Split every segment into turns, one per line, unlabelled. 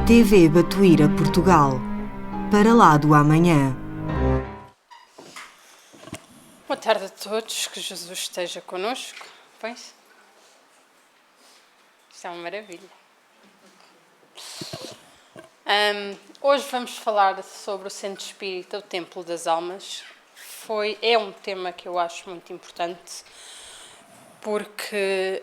TV Batuíra Portugal. Para lá do amanhã.
Boa tarde a todos, que Jesus esteja connosco. Pois? Isto é uma maravilha. Hoje vamos falar sobre o Centro Espírita, o Templo das Almas. É um tema que eu acho muito importante, porque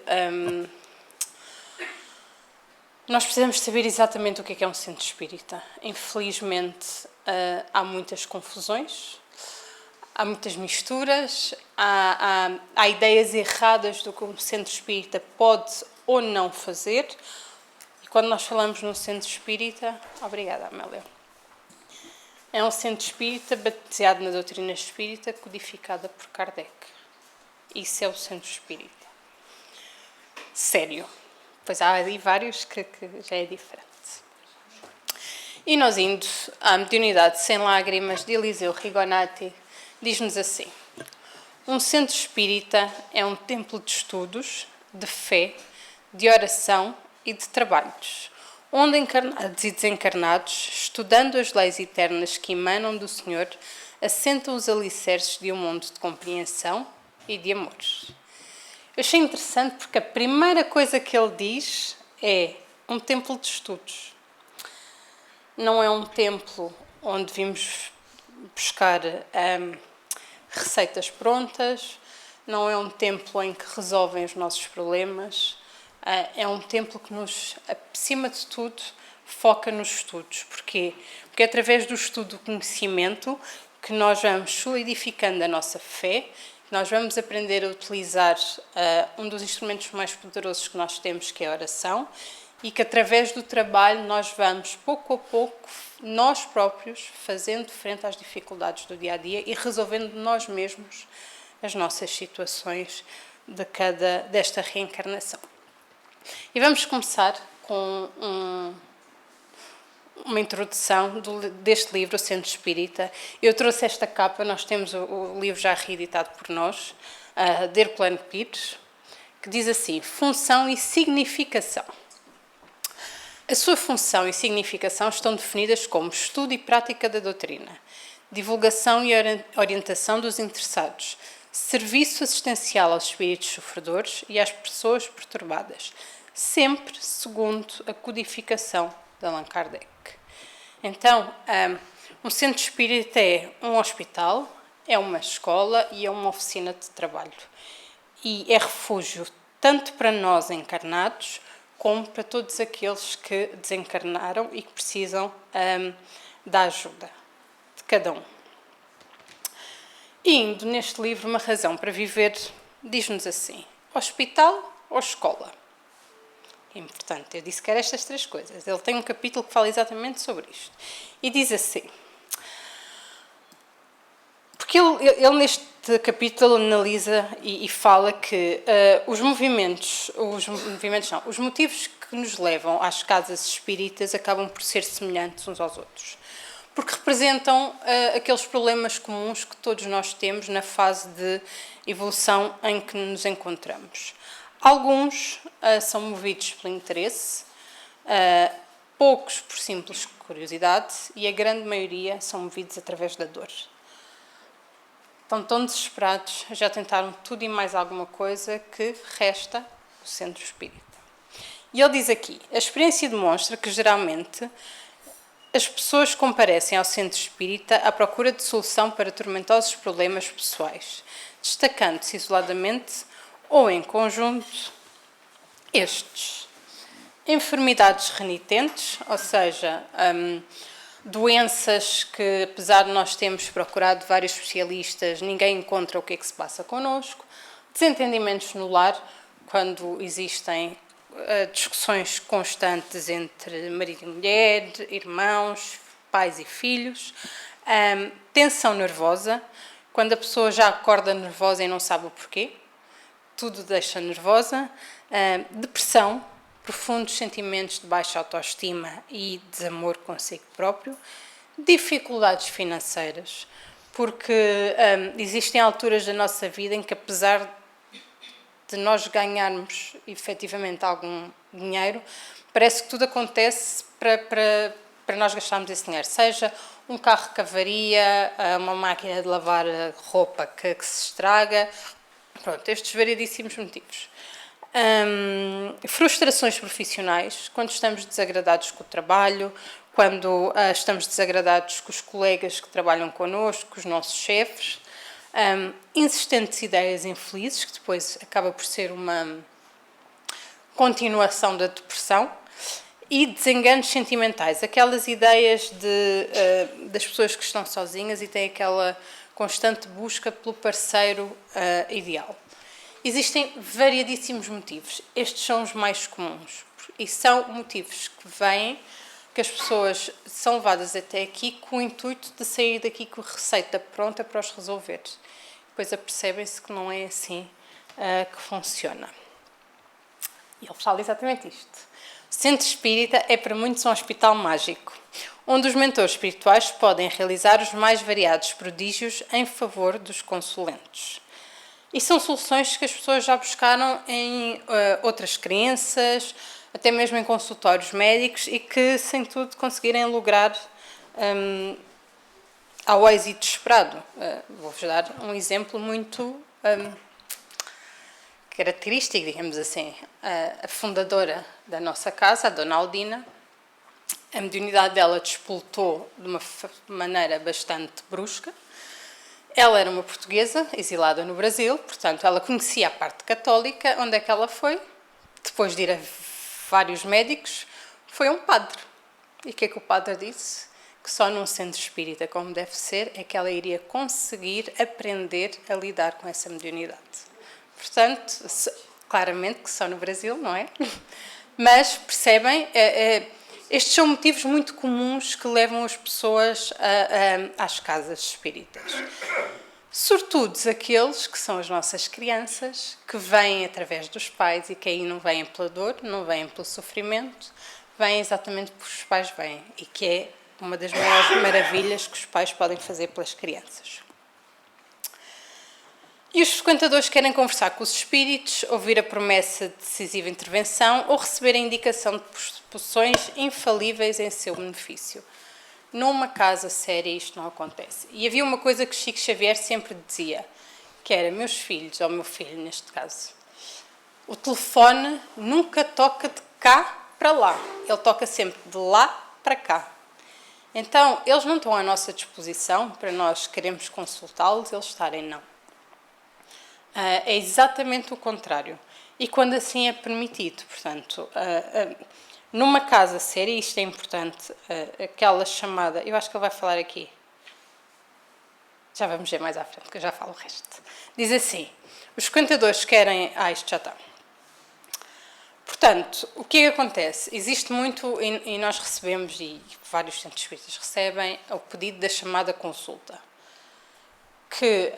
nós precisamos saber exatamente o que é um Centro Espírita. Infelizmente, há muitas confusões, há muitas misturas, há ideias erradas do que um Centro Espírita pode ou não fazer. E quando nós falamos no Centro Espírita... Obrigada, Amélia. É um Centro Espírita baseado na doutrina espírita, codificada por Kardec. Isso é o Centro Espírita. Sério. Pois há ali vários que já é diferente. E nós indo à Mediunidade Sem Lágrimas, de Eliseu Rigonati, diz-nos assim: um centro espírita é um templo de estudos, de fé, de oração e de trabalhos, onde encarnados e desencarnados, estudando as leis eternas que emanam do Senhor, assentam os alicerces de um mundo de compreensão e de amor. Eu achei interessante porque a primeira coisa que ele diz é um templo de estudos. Não é um templo onde vimos buscar receitas prontas, não é um templo em que resolvem os nossos problemas, é um templo que nos, acima de tudo, foca nos estudos. Porquê? Porque é através do estudo do conhecimento que nós vamos solidificando a nossa fé, que nós vamos aprender a utilizar um dos instrumentos mais poderosos que nós temos, que é a oração, e que através do trabalho nós vamos, pouco a pouco, nós próprios, fazendo frente às dificuldades do dia-a-dia e resolvendo nós mesmos as nossas situações desta reencarnação. E vamos começar com uma introdução deste livro, O Centro Espírita. Eu trouxe esta capa, nós temos o livro já reeditado por nós, de Herculano Pires, que diz assim: função e significação. A sua função e significação estão definidas como estudo e prática da doutrina, divulgação e orientação dos interessados, serviço assistencial aos espíritos sofredores e às pessoas perturbadas, sempre segundo a codificação de Allan Kardec. Então, um centro espírita é um hospital, é uma escola e é uma oficina de trabalho. E é refúgio tanto para nós encarnados, como para todos aqueles que desencarnaram e que precisam da ajuda de cada um. E indo neste livro, Uma Razão para Viver, diz-nos assim: hospital ou escola? É importante, eu disse que eram estas três coisas. Ele tem um capítulo que fala exatamente sobre isto. E diz assim, porque ele neste capítulo analisa e fala que os motivos que nos levam às casas espíritas acabam por ser semelhantes uns aos outros. Porque representam aqueles problemas comuns que todos nós temos na fase de evolução em que nos encontramos. Alguns são movidos pelo interesse, poucos por simples curiosidade e a grande maioria são movidos através da dor. Estão tão desesperados, já tentaram tudo e mais alguma coisa que resta o centro espírita. E ele diz aqui: a experiência demonstra que geralmente as pessoas comparecem ao centro espírita à procura de solução para tormentosos problemas pessoais, destacando-se isoladamente ou em conjunto estes: enfermidades renitentes, ou seja, doenças que, apesar de nós termos procurado vários especialistas, ninguém encontra o que é que se passa connosco; desentendimentos no lar, quando existem discussões constantes entre marido e mulher, irmãos, pais e filhos; tensão nervosa, quando a pessoa já acorda nervosa e não sabe o porquê, tudo deixa nervosa; depressão, profundos sentimentos de baixa autoestima e desamor consigo próprio; dificuldades financeiras, porque existem alturas da nossa vida em que, apesar de nós ganharmos efetivamente algum dinheiro, parece que tudo acontece para nós gastarmos esse dinheiro, seja um carro que avaria, uma máquina de lavar roupa que se estraga, pronto, estes variedíssimos motivos. Frustrações profissionais, quando estamos desagradados com o trabalho, quando estamos desagradados com os colegas que trabalham connosco, com os nossos chefes, insistentes ideias infelizes, que depois acaba por ser uma continuação da depressão, e desenganos sentimentais, aquelas ideias das pessoas que estão sozinhas e têm aquela constante busca pelo parceiro ideal. Existem variadíssimos motivos, estes são os mais comuns, e são motivos que vêm, que as pessoas são levadas até aqui com o intuito de sair daqui com a receita pronta para os resolver. Depois apercebem-se que não é assim que funciona. E ele fala exatamente isto. O Centro Espírita é para muitos um hospital mágico, onde os mentores espirituais podem realizar os mais variados prodígios em favor dos consulentes. E são soluções que as pessoas já buscaram em outras crenças, até mesmo em consultórios médicos, e que, sem tudo, conseguirem lograr ao êxito esperado. Vou-vos dar um exemplo muito característico, digamos assim. A fundadora da nossa casa, a Dona Aldina, a mediunidade dela despoltou de uma maneira bastante brusca. Ela era uma portuguesa, exilada no Brasil, portanto, ela conhecia a parte católica. Onde é que ela foi? Depois de ir a vários médicos, foi um padre. E o que é que o padre disse? Que só num centro espírita, como deve ser, é que ela iria conseguir aprender a lidar com essa mediunidade. Portanto, claramente que só no Brasil, não é? Mas, percebem, estes são motivos muito comuns que levam as pessoas às casas espíritas. Sobretudo aqueles que são as nossas crianças, que vêm através dos pais e que aí não vêm pela dor, não vêm pelo sofrimento, vêm exatamente porque os pais vêm, e que é uma das maiores maravilhas que os pais podem fazer pelas crianças. E os frequentadores querem conversar com os espíritos, ouvir a promessa de decisiva intervenção ou receber a indicação de posições infalíveis em seu benefício. Numa casa séria isto não acontece. E havia uma coisa que Chico Xavier sempre dizia, que era: meus filhos, ou meu filho neste caso, o telefone nunca toca de cá para lá, ele toca sempre de lá para cá. Então, eles não estão à nossa disposição para nós queremos consultá-los, eles estarem não. É exatamente o contrário. E quando assim é permitido, portanto, numa casa séria, isto é importante, aquela chamada, eu acho que ele vai falar aqui, já vamos ver mais à frente, que eu já falo o resto. Diz assim: os frequentadores querem... isto já está. Portanto, o que é que acontece? Existe muito, e nós recebemos, e vários centros espíritas recebem, o pedido da chamada consulta. Que...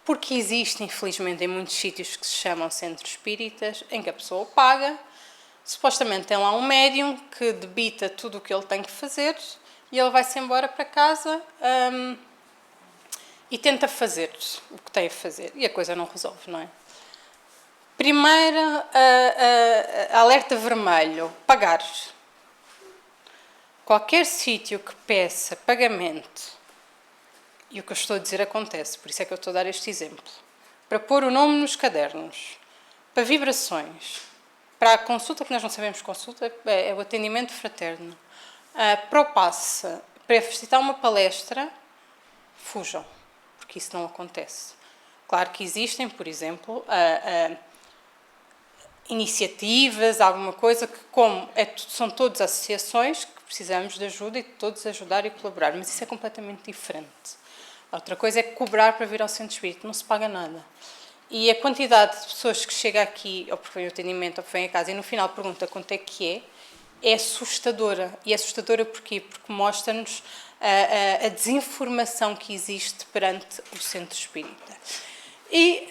porque existe, infelizmente, em muitos sítios que se chamam centros espíritas, em que a pessoa paga, supostamente tem lá um médium que debita tudo o que ele tem que fazer e ele vai-se embora para casa e tenta fazer o que tem a fazer. E a coisa não resolve, não é? Primeira, alerta vermelho, pagar. Qualquer sítio que peça pagamento, e o que eu estou a dizer acontece, por isso é que eu estou a dar este exemplo, para pôr o nome nos cadernos, para vibrações, para a consulta, que nós não sabemos consulta, é o atendimento fraterno, para o passe, para facilitar uma palestra, fujam, porque isso não acontece. Claro que existem, por exemplo, iniciativas, alguma coisa que, como são todas associações, que precisamos de ajuda e de todos ajudar e colaborar, mas isso é completamente diferente. Outra coisa é cobrar para vir ao centro espírita, não se paga nada. E a quantidade de pessoas que chega aqui, ou porque vem o atendimento, ou porque vem a casa, e no final pergunta quanto é que é assustadora. E é assustadora porquê? Porque mostra-nos a desinformação que existe perante o centro espírita. E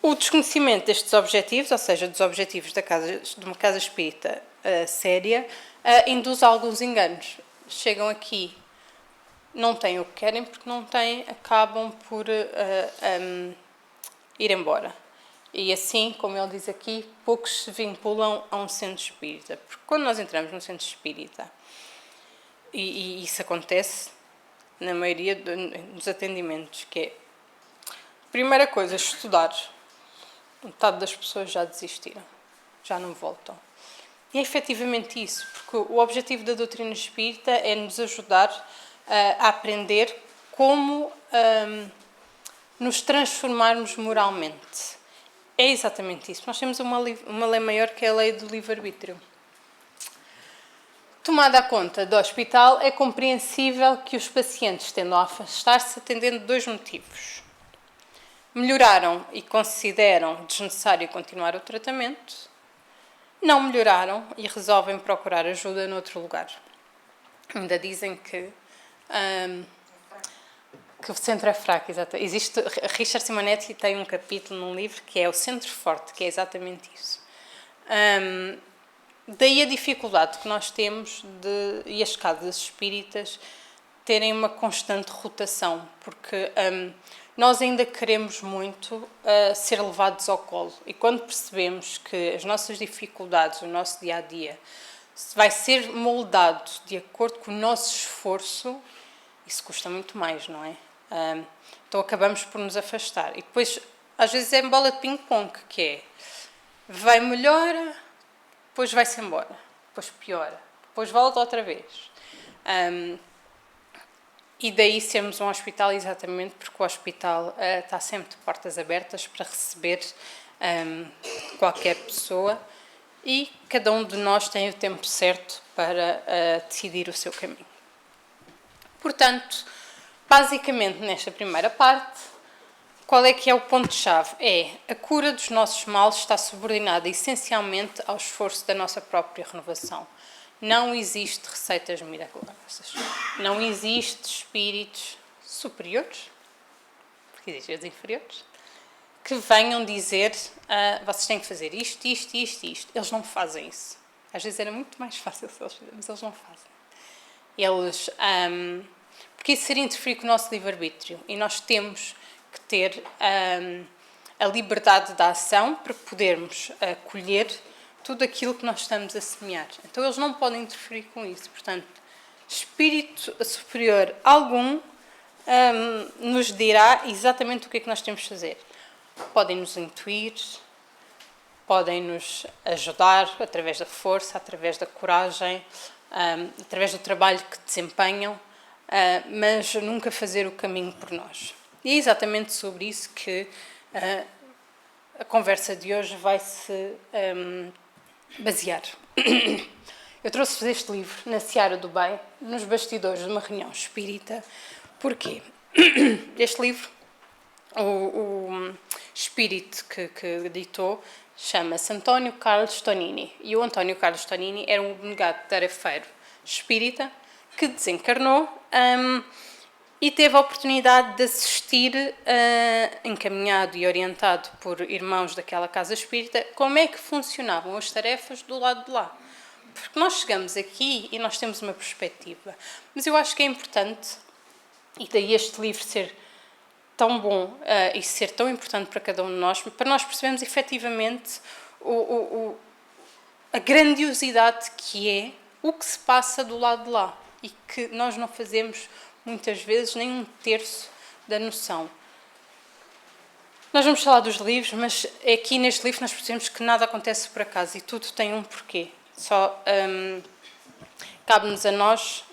o desconhecimento destes objetivos, ou seja, dos objetivos de uma casa espírita séria, induz a alguns enganos. Chegam aqui, não têm o que querem, porque não têm, acabam por ir embora. E assim, como ele diz aqui, poucos se vinculam a um centro espírita. Porque quando nós entramos num centro espírita, e isso acontece na maioria dos atendimentos, que é, primeira coisa, estudar. Metade das pessoas já desistiram, já não voltam. E é efetivamente isso, porque o objetivo da doutrina espírita é nos ajudar a aprender como nos transformarmos moralmente. É exatamente isso. Nós temos uma lei maior que é a lei do livre-arbítrio. Tomada a conta do hospital, é compreensível que os pacientes tendam a afastar-se atendendo dois motivos. Melhoraram e consideram desnecessário continuar o tratamento, não melhoraram e resolvem procurar ajuda noutro lugar. Ainda dizem que o centro é fraco, exato. Richard Simonetti tem um capítulo num livro que é o Centro Forte, que é exatamente isso. Daí a dificuldade que nós temos e as casas espíritas terem uma constante rotação, porque nós ainda queremos muito ser levados ao colo. E quando percebemos que as nossas dificuldades, o nosso dia-a-dia, vai ser moldado de acordo com o nosso esforço, isso custa muito mais, não é? Então acabamos por nos afastar. E depois, às vezes, é bola de ping-pong, que é, vai melhora, depois vai-se embora, depois piora, depois volta outra vez. E daí sermos um hospital exatamente porque o hospital está sempre de portas abertas para receber qualquer pessoa e cada um de nós tem o tempo certo para decidir o seu caminho. Portanto, basicamente nesta primeira parte, qual é que é o ponto-chave? A cura dos nossos males está subordinada essencialmente ao esforço da nossa própria renovação. Não existe receitas miraculosas. Não existe espíritos superiores, porque existem os inferiores, que venham dizer vocês têm que fazer isto, isto, isto, isto. Eles não fazem isso. Às vezes era muito mais fácil se eles fizerem, mas eles não fazem. Porque isso seria interferir com o nosso livre-arbítrio. E nós temos que ter a liberdade da ação para podermos colher tudo aquilo que nós estamos a semear. Então, eles não podem interferir com isso. Portanto, espírito superior algum nos dirá exatamente o que é que nós temos de fazer. Podem nos intuir, podem nos ajudar através da força, através da coragem, através do trabalho que desempenham, mas nunca fazer o caminho por nós. E é exatamente sobre isso que a conversa de hoje vai se basear. Eu trouxe este livro na Seara do Bem, nos bastidores de uma reunião espírita. Porquê? Este livro, o espírito que editou, chama-se António Carlos Tonini. E o António Carlos Tonini era um abnegado tarefeiro espírita que desencarnou e teve a oportunidade de assistir, encaminhado e orientado por irmãos daquela casa espírita, como é que funcionavam as tarefas do lado de lá. Porque nós chegamos aqui e nós temos uma perspectiva. Mas eu acho que é importante, e daí este livro ser tão bom e ser tão importante para cada um de nós, para nós percebermos efetivamente a grandiosidade que é o que se passa do lado de lá e que nós não fazemos muitas vezes nem um terço da noção. Nós vamos falar dos livros, mas aqui neste livro nós percebemos que nada acontece por acaso e tudo tem um porquê. Só cabe-nos a nós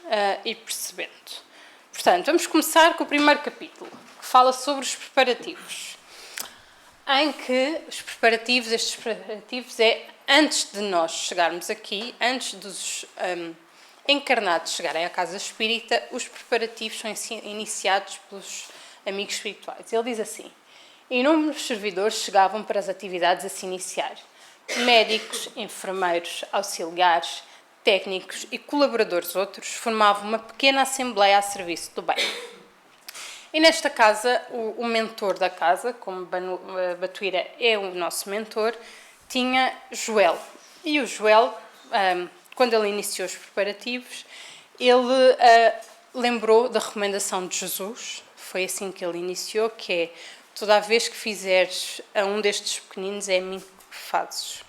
ir percebendo. Portanto, vamos começar com o primeiro capítulo, que fala sobre os preparativos. Em que estes preparativos é antes de nós chegarmos aqui, antes dos encarnados chegarem à casa espírita, os preparativos são iniciados pelos amigos espirituais. Ele diz assim: inúmeros servidores chegavam para as atividades a se iniciar. Médicos, enfermeiros, auxiliares, técnicos e colaboradores outros formavam uma pequena assembleia a serviço do bem. E nesta casa, o mentor da casa, como Batuíra é o nosso mentor, tinha Joel. E o Joel, quando ele iniciou os preparativos, ele lembrou da recomendação de Jesus, foi assim que ele iniciou, que é: toda a vez que fizeres a um destes pequeninos, é a mim que fazes.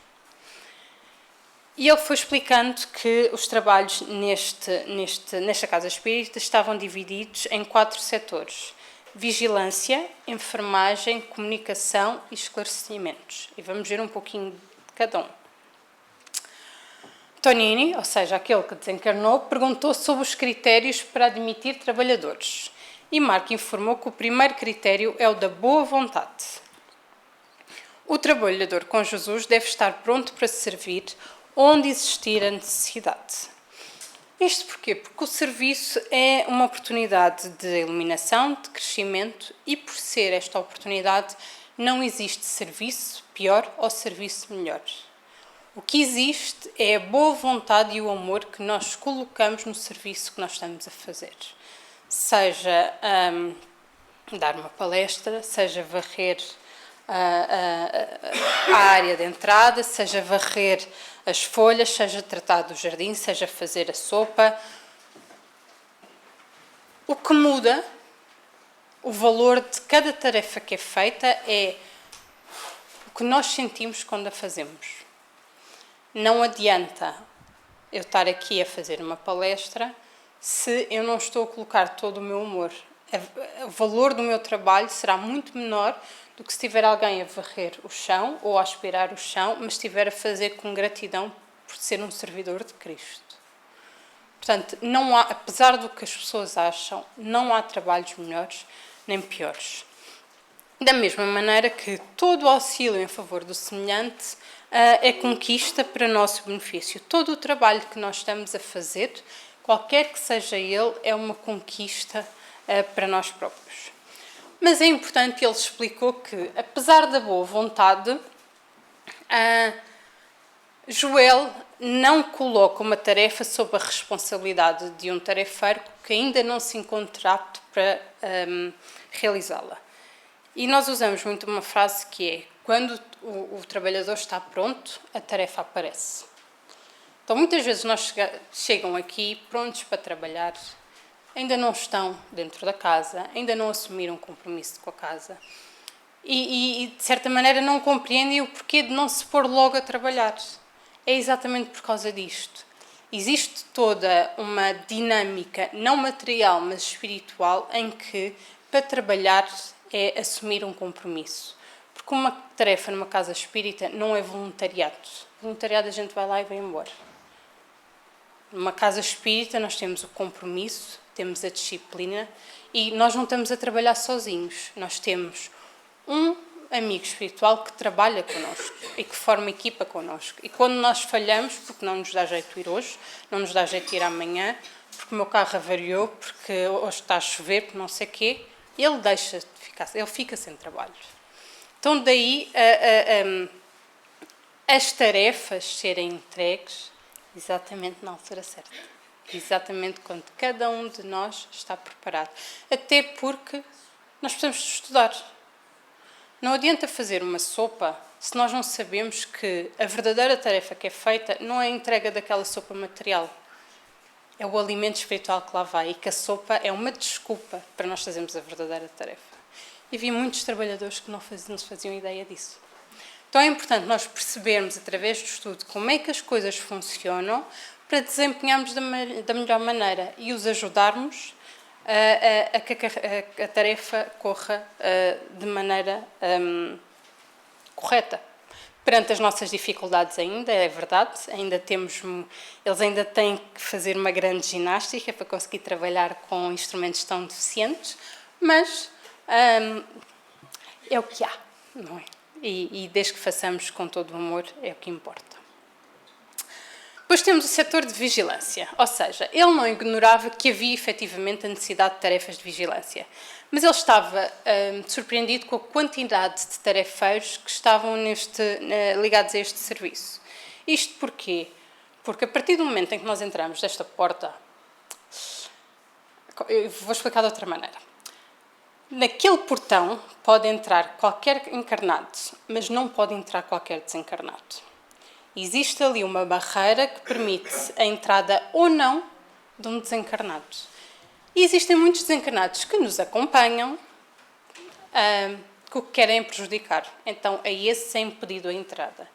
E ele foi explicando que os trabalhos nesta casa espírita estavam divididos em 4 setores: vigilância, enfermagem, comunicação e esclarecimentos. E vamos ver um pouquinho de cada um. Tonini, ou seja, aquele que desencarnou, perguntou sobre os critérios para admitir trabalhadores. E Marco informou que o primeiro critério é o da boa vontade. O trabalhador com Jesus deve estar pronto para servir onde existir a necessidade. Isto porquê? Porque o serviço é uma oportunidade de iluminação, de crescimento, e por ser esta oportunidade não existe serviço pior ou serviço melhor. O que existe é a boa vontade e o amor que nós colocamos no serviço que nós estamos a fazer. Seja dar uma palestra, seja varrer a área de entrada, seja varrer as folhas, seja tratar do jardim, seja fazer a sopa. O que muda, o valor de cada tarefa que é feita, é o que nós sentimos quando a fazemos. Não adianta eu estar aqui a fazer uma palestra se eu não estou a colocar todo o meu amor. O valor do meu trabalho será muito menor do que se tiver alguém a varrer o chão ou a aspirar o chão, mas estiver a fazer com gratidão por ser um servidor de Cristo. Portanto, não há, apesar do que as pessoas acham, não há trabalhos melhores nem piores. Da mesma maneira que todo o auxílio em favor do semelhante é conquista para nosso benefício. Todo o trabalho que nós estamos a fazer, qualquer que seja ele, é uma conquista para nós próprios. Mas é importante, ele explicou que, apesar da boa vontade, Joel não coloca uma tarefa sob a responsabilidade de um tarefeiro que ainda não se encontra apto para realizá-la. E nós usamos muito uma frase que é: quando o trabalhador está pronto, a tarefa aparece. Então, muitas vezes nós chegam aqui prontos para trabalhar, ainda não estão dentro da casa, ainda não assumiram compromisso com a casa e de certa maneira não compreendem o porquê de não se pôr logo a trabalhar. É exatamente por causa disto. Existe toda uma dinâmica, não material, mas espiritual, em que para trabalhar é assumir um compromisso. Porque uma tarefa numa casa espírita não é voluntariado. Voluntariado a gente vai lá e vai embora. Numa casa espírita nós temos o compromisso, temos a disciplina e nós não estamos a trabalhar sozinhos. Nós temos um amigo espiritual que trabalha connosco e que forma equipa connosco. E quando nós falhamos, porque não nos dá jeito de ir hoje, não nos dá jeito de ir amanhã, porque o meu carro avariou, porque hoje está a chover, porque não sei o quê, ele deixa de ficar, ele fica sem trabalho. Então daí as tarefas serem entregues exatamente na altura certa. Exatamente quando cada um de nós está preparado. Até porque nós precisamos de estudar. Não adianta fazer uma sopa se nós não sabemos que a verdadeira tarefa que é feita não é a entrega daquela sopa material. É o alimento espiritual que lá vai e que a sopa é uma desculpa para nós fazermos a verdadeira tarefa. E vi muitos trabalhadores que não se faziam ideia disso. Então é importante nós percebermos, através do estudo, como é que as coisas funcionam para desempenharmos da melhor maneira e os ajudarmos a que a tarefa corra de maneira correta. Perante as nossas dificuldades ainda, é verdade, eles ainda têm que fazer uma grande ginástica para conseguir trabalhar com instrumentos tão deficientes, mas é o que há, não é? E desde que façamos com todo o amor, é o que importa. Depois temos o setor de vigilância, ou seja, ele não ignorava que havia efetivamente a necessidade de tarefas de vigilância, mas ele estava surpreendido com a quantidade de tarefeiros que estavam ligados a este serviço. Isto porquê? Porque a partir do momento em que nós entramos desta porta, eu vou explicar de outra maneira. Naquele portão pode entrar qualquer encarnado, mas não pode entrar qualquer desencarnado. Existe ali uma barreira que permite a entrada ou não de um desencarnado. E existem muitos desencarnados que nos acompanham, que o que querem é prejudicar. Então, a esse é impedido a entrada.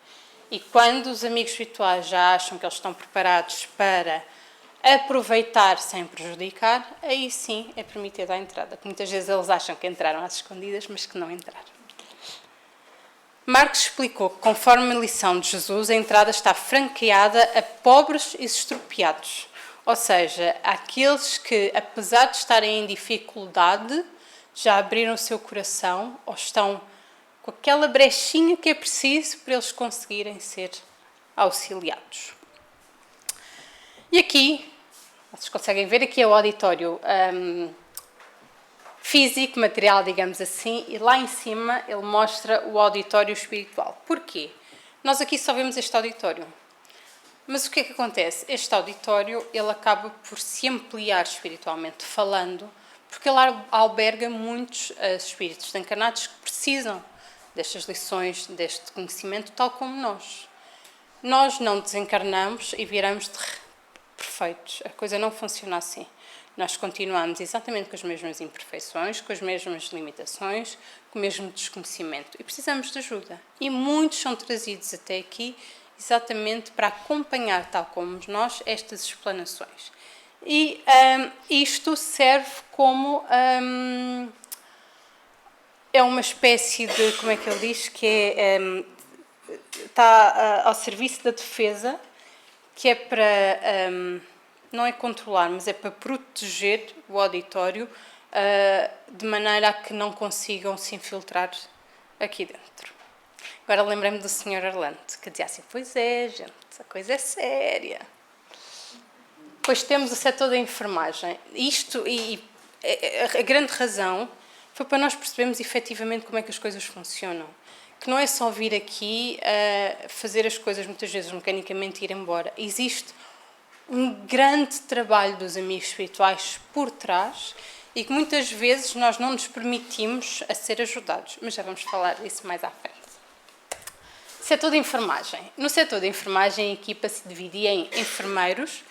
E quando os amigos espirituais já acham que eles estão preparados para aproveitar sem prejudicar, aí sim é permitida a entrada. Muitas vezes eles acham que entraram às escondidas, mas que não entraram. Marcos explicou que, conforme a lição de Jesus, a entrada está franqueada a pobres e estropiados. Ou seja, àqueles que, apesar de estarem em dificuldade, já abriram o seu coração ou estão com aquela brechinha que é preciso para eles conseguirem ser auxiliados. E aqui, vocês conseguem ver, aqui é o auditório físico, material, digamos assim, e lá em cima ele mostra o auditório espiritual. Porquê? Nós aqui só vemos este auditório. Mas o que é que acontece? Este auditório ele acaba por se ampliar espiritualmente falando, porque ele alberga muitos espíritos encarnados que precisam destas lições, deste conhecimento, tal como nós. Nós não desencarnamos e viramos perfeitos. A coisa não funciona assim. Nós continuamos exatamente com as mesmas imperfeições, com as mesmas limitações, com o mesmo desconhecimento. E precisamos de ajuda. E muitos são trazidos até aqui exatamente para acompanhar, tal como nós, estas explanações. E isto serve como... é uma espécie de, como é que ele diz, que está ao serviço da defesa, que é para, não é controlar, mas é para proteger o auditório de maneira a que não consigam se infiltrar aqui dentro. Agora lembrei-me do Sr. Arlando, que dizia assim, pois é, gente, a coisa é séria. Depois temos o setor da enfermagem. Isto, e a grande razão foi para nós percebermos efetivamente como é que as coisas funcionam. Que não é só vir aqui fazer as coisas muitas vezes mecanicamente e ir embora. Existe um grande trabalho dos amigos espirituais por trás e que muitas vezes nós não nos permitimos a ser ajudados. Mas já vamos falar disso mais à frente. Setor de enfermagem. No setor de enfermagem, a equipa se dividia em enfermeiros,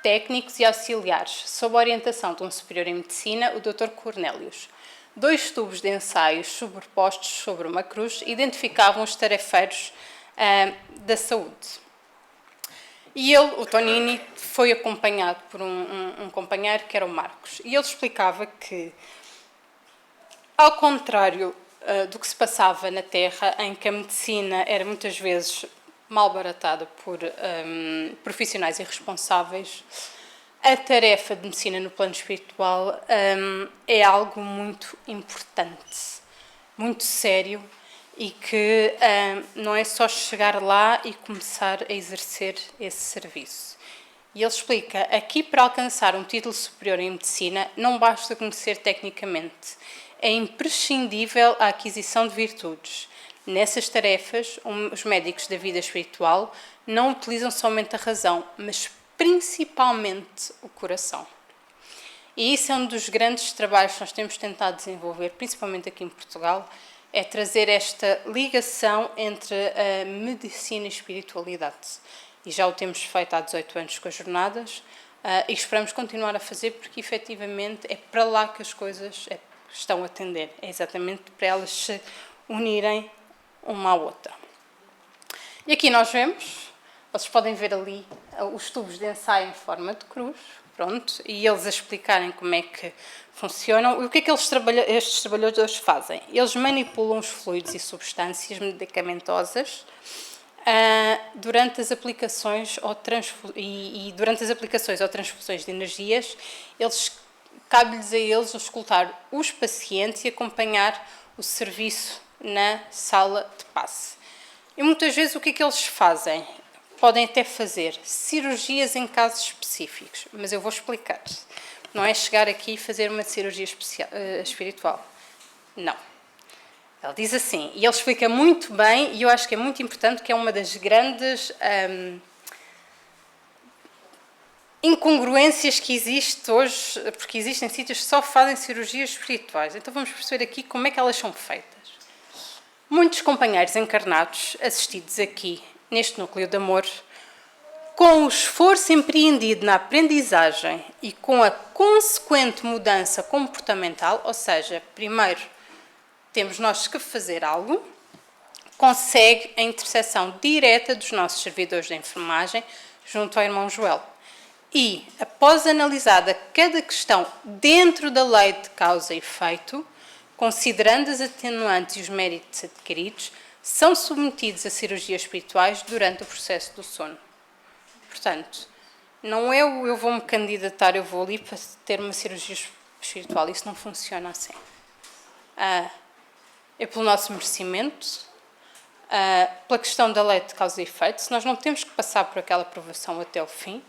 técnicos e auxiliares, sob a orientação de um superior em medicina, o Dr. Cornélios. 2 tubos de ensaios sobrepostos sobre uma cruz identificavam os tarefeiros da saúde. E ele, o Tonini, foi acompanhado por um companheiro que era o Marcos. E ele explicava que, ao contrário do que se passava na Terra, em que a medicina era muitas vezes malbaratada por profissionais irresponsáveis, a tarefa de medicina no plano espiritual é algo muito importante, muito sério e que não é só chegar lá e começar a exercer esse serviço. E ele explica, aqui para alcançar um título superior em medicina não basta conhecer tecnicamente, é imprescindível a aquisição de virtudes. Nessas tarefas, os médicos da vida espiritual não utilizam somente a razão, mas principalmente o coração. E isso é um dos grandes trabalhos que nós temos tentado desenvolver, principalmente aqui em Portugal, é trazer esta ligação entre a medicina e a espiritualidade. E já o temos feito há 18 anos com as jornadas e esperamos continuar a fazer porque, efetivamente, é para lá que as coisas estão a tender. É exatamente para elas se unirem uma à outra. E aqui nós vemos, vocês podem ver ali os tubos de ensaio em forma de cruz, pronto, e eles a explicarem como é que funcionam. E o que é que estes trabalhadores fazem? Eles manipulam os fluidos e substâncias medicamentosas durante as aplicações ou transfusões de energias, cabe-lhes a eles escutar os pacientes e acompanhar o serviço na sala de passe. E muitas vezes o que é que eles fazem? Podem até fazer cirurgias em casos específicos, mas eu vou explicar. Não é chegar aqui e fazer uma cirurgia espiritual. Não. Ele diz assim, e ele explica muito bem, e eu acho que é muito importante, que é uma das grandes incongruências que existe hoje, porque existem sítios que só fazem cirurgias espirituais. Então vamos perceber aqui como é que elas são feitas. Muitos companheiros encarnados, assistidos aqui neste núcleo de amor, com o esforço empreendido na aprendizagem e com a consequente mudança comportamental, ou seja, primeiro temos nós que fazer algo, consegue a interseção direta dos nossos servidores de enfermagem junto ao irmão Joel. E, após analisada cada questão dentro da lei de causa e efeito, considerando as atenuantes e os méritos adquiridos, são submetidos a cirurgias espirituais durante o processo do sono. Portanto, não é o eu vou-me candidatar, eu vou ali para ter uma cirurgia espiritual. Isso não funciona assim. É pelo nosso merecimento, pela questão da lei de causa e efeito, se nós não temos que passar por aquela provação até o fim,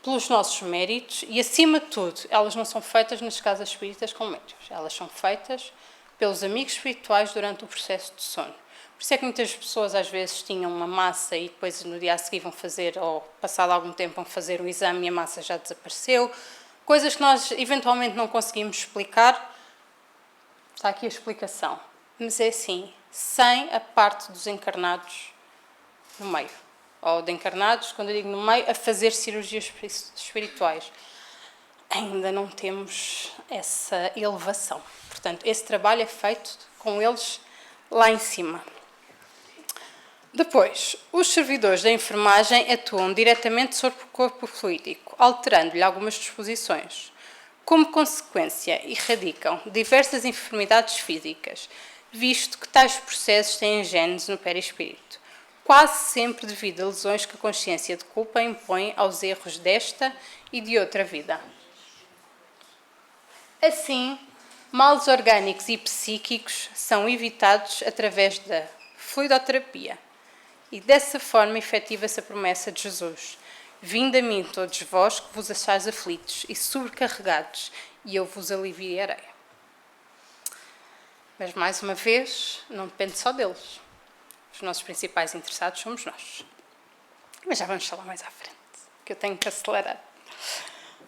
pelos nossos méritos e, acima de tudo, elas não são feitas nas casas espíritas com médiuns. Elas são feitas pelos amigos espirituais durante o processo de sono. Por isso é que muitas pessoas às vezes tinham uma massa e depois no dia a seguir vão fazer, ou passado algum tempo vão fazer um exame e a massa já desapareceu. Coisas que nós eventualmente não conseguimos explicar. Está aqui a explicação. Mas é assim, sem a parte dos encarnados no meio. Ou de encarnados, quando eu digo no meio, a fazer cirurgias espirituais. Ainda não temos essa elevação. Portanto, esse trabalho é feito com eles lá em cima. Depois, os servidores da enfermagem atuam diretamente sobre o corpo fluídico, alterando-lhe algumas disposições. Como consequência, erradicam diversas enfermidades físicas, visto que tais processos têm gênese no perispírito, quase sempre devido a lesões que a consciência de culpa impõe aos erros desta e de outra vida. Assim, males orgânicos e psíquicos são evitados através da fluidoterapia. E dessa forma efetiva-se a promessa de Jesus: vinde a mim todos vós que vos achais aflitos e sobrecarregados, e eu vos aliviarei. Mas, mais uma vez, não depende só deles. Os nossos principais interessados somos nós. Mas já vamos falar mais à frente, que eu tenho que acelerar.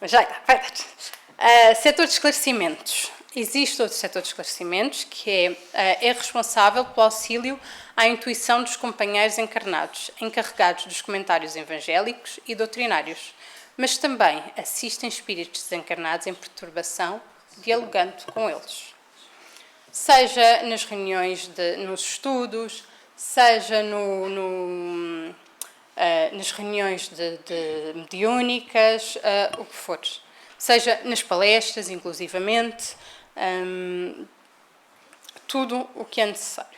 Mas já vai dar. Setor de esclarecimentos. Existe outro setor de esclarecimentos que é responsável pelo auxílio à intuição dos companheiros encarnados, encarregados dos comentários evangélicos e doutrinários, mas também assistem espíritos desencarnados em perturbação, dialogando com eles. Seja nas reuniões, nos estudos, seja nas reuniões de mediúnicas, o que for. Seja nas palestras, inclusivamente, tudo o que é necessário.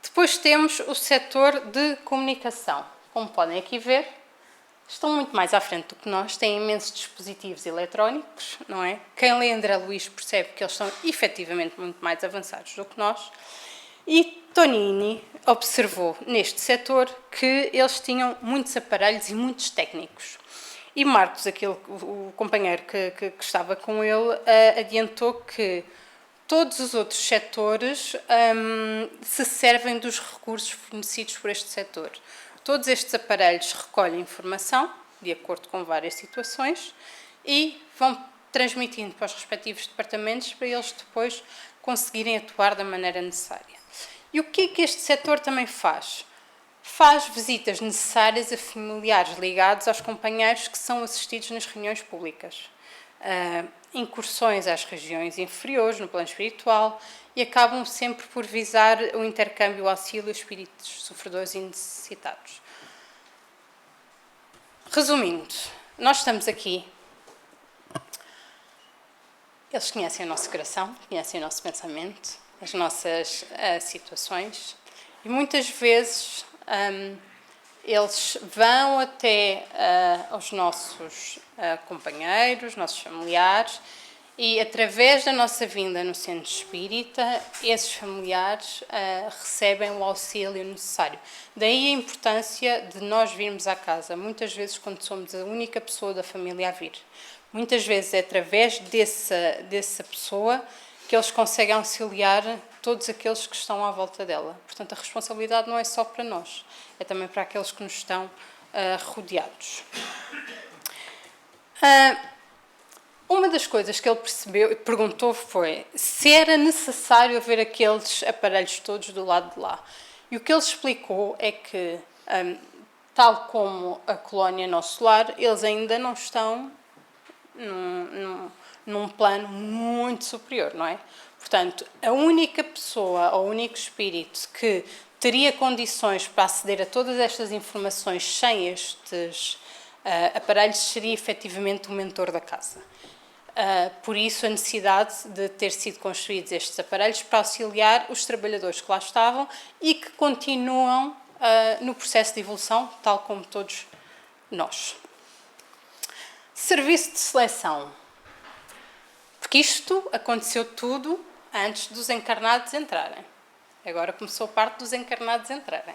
Depois temos o setor de comunicação. Como podem aqui ver, estão muito mais à frente do que nós, têm imensos dispositivos eletrónicos, não é? Quem lê André Luís percebe que eles são efetivamente muito mais avançados do que nós. E Tonini observou neste setor que eles tinham muitos aparelhos e muitos técnicos. E Marcos, o companheiro que estava com ele, adiantou que todos os outros setores se servem dos recursos fornecidos por este setor. Todos estes aparelhos recolhem informação, de acordo com várias situações, e vão transmitindo para os respectivos departamentos para eles depois conseguirem atuar da maneira necessária. E o que é que este setor também faz? Faz visitas necessárias a familiares ligados aos companheiros que são assistidos nas reuniões públicas. Incursões às regiões inferiores, no plano espiritual, e acabam sempre por visar o intercâmbio, o auxílio a espíritos sofredores e necessitados. Resumindo, nós estamos aqui, eles conhecem o nosso coração, conhecem o nosso pensamento, as nossas situações, e muitas vezes eles vão até aos nossos companheiros, nossos familiares, e através da nossa vinda no centro espírita, esses familiares recebem o auxílio necessário. Daí a importância de nós virmos à casa, muitas vezes quando somos a única pessoa da família a vir. Muitas vezes é através dessa pessoa que eles conseguem auxiliar todos aqueles que estão à volta dela. Portanto, a responsabilidade não é só para nós, é também para aqueles que nos estão rodeados. Uma das coisas que ele perguntou foi se era necessário haver aqueles aparelhos todos do lado de lá. E o que ele explicou é que, tal como a colónia nosso lar, eles ainda não estão num plano muito superior, não é? Portanto, a única pessoa ou o único espírito que teria condições para aceder a todas estas informações sem estes aparelhos seria efetivamente o mentor da casa. Por isso a necessidade de ter sido construídos estes aparelhos para auxiliar os trabalhadores que lá estavam e que continuam no processo de evolução, tal como todos nós. Serviço de seleção. Porque isto aconteceu tudo antes dos encarnados entrarem. Agora começou a parte dos encarnados entrarem.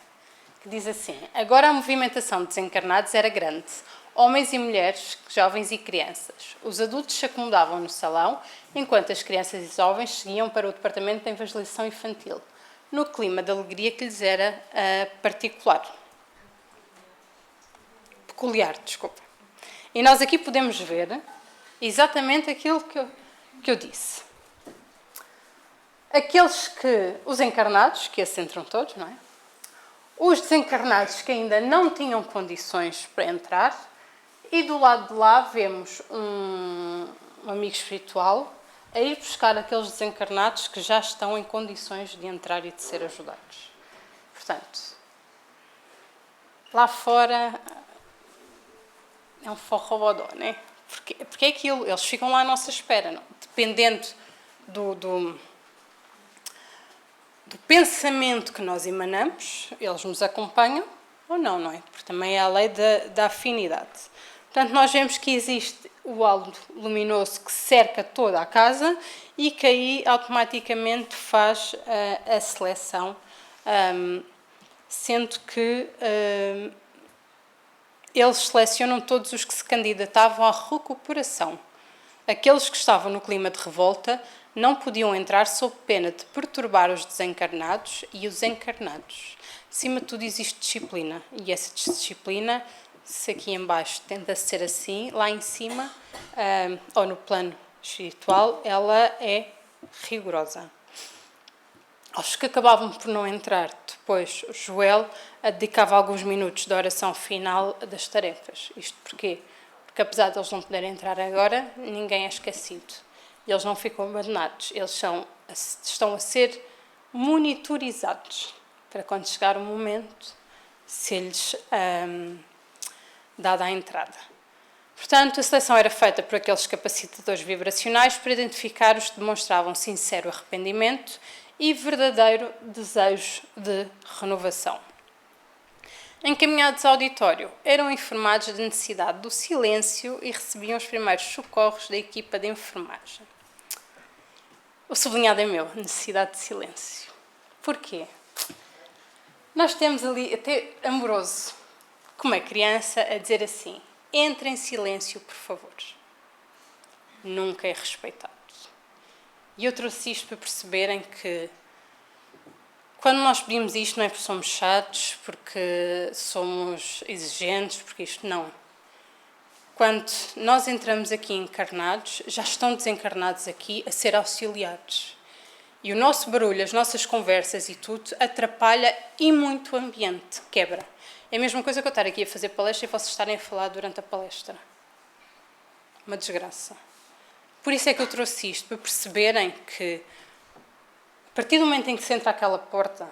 Que diz assim: agora a movimentação dos encarnados era grande. Homens e mulheres, jovens e crianças. Os adultos se acomodavam no salão, enquanto as crianças e jovens seguiam para o departamento de evangelização infantil, no clima de alegria que lhes era peculiar, desculpa. E nós aqui podemos ver exatamente aquilo que eu disse. Os encarnados, que esses entram todos, não é? Os desencarnados que ainda não tinham condições para entrar, e do lado de lá vemos um amigo espiritual a ir buscar aqueles desencarnados que já estão em condições de entrar e de ser ajudados. Portanto, lá fora é um forrobodó, não é? Porque é aquilo, eles ficam lá à nossa espera, não? Dependendo do pensamento que nós emanamos, eles nos acompanham ou não, não é? Porque também é a lei da afinidade. Portanto, nós vemos que existe o halo luminoso que cerca toda a casa e que aí automaticamente faz a seleção, sendo que eles selecionam todos os que se candidatavam à recuperação. Aqueles que estavam no clima de revolta não podiam entrar sob pena de perturbar os desencarnados e os encarnados. Acima de tudo existe disciplina, e essa disciplina, se aqui em baixo tende a ser assim, lá em cima, ou no plano espiritual, ela é rigorosa. Aos que acabavam por não entrar, depois o Joel dedicava alguns minutos de oração final das tarefas. Isto porquê? Porque apesar de eles não poderem entrar agora, ninguém é esquecido. Eles não ficam abandonados, eles estão a ser monitorizados para quando chegar o momento ser-lhes dada a entrada. Portanto, a seleção era feita por aqueles capacitadores vibracionais para identificar os que demonstravam sincero arrependimento e verdadeiro desejo de renovação. Encaminhados ao auditório, eram informados da necessidade do silêncio e recebiam os primeiros socorros da equipa de enfermagem. O sublinhado é meu, necessidade de silêncio. Porquê? Nós temos ali, até amoroso, como é criança, a dizer assim: entre em silêncio, por favor. Nunca é respeitado. E eu trouxe isto para perceberem que quando nós pedimos isto não é porque somos chatos, porque somos exigentes, porque isto não. Quando nós entramos aqui encarnados, já estão desencarnados aqui a ser auxiliados. E o nosso barulho, as nossas conversas e tudo atrapalha e muito o ambiente, quebra. É a mesma coisa que eu estar aqui a fazer palestra e vocês estarem a falar durante a palestra. Uma desgraça. Por isso é que eu trouxe isto, para perceberem que a partir do momento em que se entra aquela porta,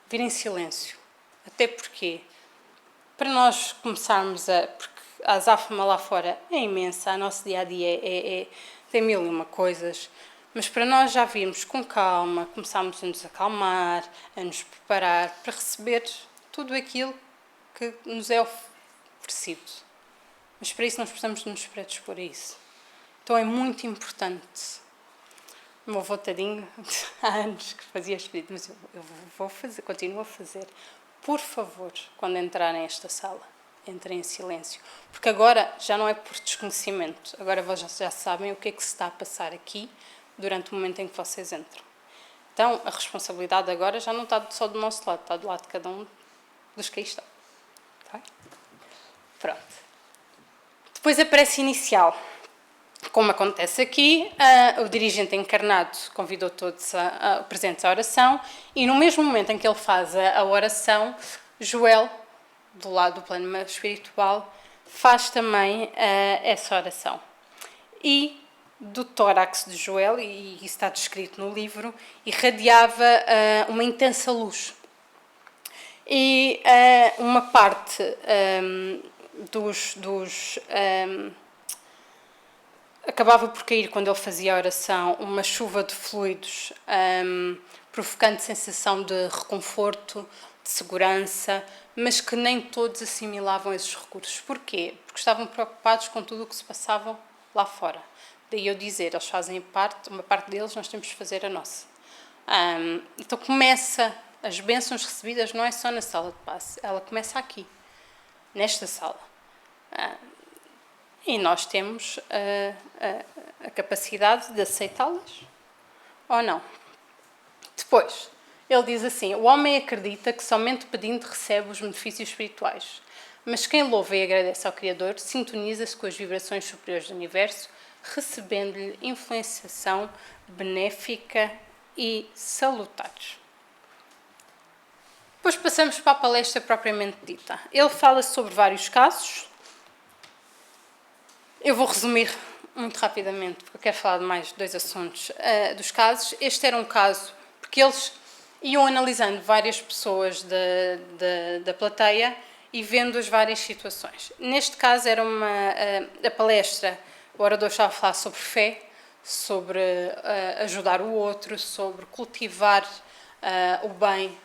vir em silêncio. Até porque, para nós começarmos porque a azáfama lá fora é imensa, o nosso dia-a-dia tem mil e uma coisas, mas para nós já virmos com calma, começarmos a nos acalmar, a nos preparar para receber tudo aquilo que nos é oferecido. Mas para isso nós precisamos de nos predispor a isso. Então é muito importante. O meu avô tadinho, há anos que fazia espírito, mas eu vou fazer, continuo a fazer. Por favor, quando entrarem nesta sala, entrem em silêncio. Porque agora já não é por desconhecimento. Agora vocês já sabem o que é que se está a passar aqui durante o momento em que vocês entram. Então, a responsabilidade agora já não está só do nosso lado, está do lado de cada um dos que aí estão. Tá? Pronto. Depois a prece inicial. Como acontece aqui, o dirigente encarnado convidou todos presentes à oração e no mesmo momento em que ele faz a oração, Joel, do lado do plano espiritual, faz também essa oração. E do tórax de Joel, e isso está descrito no livro, irradiava uma intensa luz. E uma parte acabava por cair, quando ele fazia a oração, uma chuva de fluidos, provocando sensação de reconforto, de segurança, mas que nem todos assimilavam esses recursos. Porquê? Porque estavam preocupados com tudo o que se passava lá fora. Daí eu dizer, eles fazem uma parte deles, nós temos de fazer a nossa. Então as bênçãos recebidas não é só na sala de passe, ela começa aqui, nesta sala. E nós temos a capacidade de aceitá-las ou não. Depois, ele diz assim: o homem acredita que somente pedindo recebe os benefícios espirituais, mas quem louva e agradece ao Criador sintoniza-se com as vibrações superiores do universo, recebendo-lhe influenciação benéfica e salutares. Depois passamos para a palestra propriamente dita. Ele fala sobre vários casos. Eu vou resumir muito rapidamente, porque eu quero falar de mais 2 assuntos dos casos. Este era um caso, porque eles iam analisando várias pessoas da plateia e vendo as várias situações. Neste caso era a palestra, o orador estava a falar sobre fé, sobre ajudar o outro, sobre cultivar o bem,